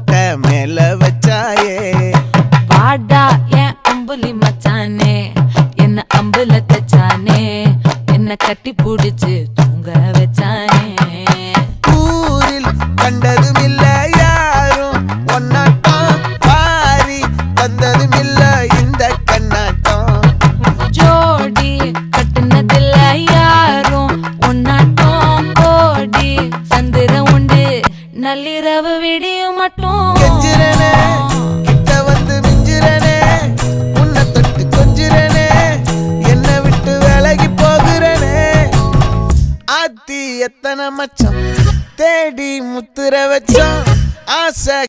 கோட்டை மேல வச்சாயே. வாடா என் அம்புலி மச்சானே, என்ன அம்புல தச்சானே, என்ன கட்டி புடிச்சு தூங்க வச்சானே. ஊரில் கண்டதும் இல்ல யாரும் ஒன்னாட்டம், பாரி தந்ததும் இல்ல இந்த கண்ணாட்டம். ஜோடி கட்டுனதில்ல யாரும் ஒன்னாட்டம், கோடி சந்திரம் உண்டு நள்ளிரவு விடியும் மட்டும். கெஞ்சிரனே கிட்ட வந்து மிஞ்சிரனே, உன்னை தொட்டு கொஞ்சிரனே, என்னை விட்டு விலகி போகிறனே. ஆத்தி எத்தனை மச்சம் தேடி முத்துற வச்சோம், ஆசை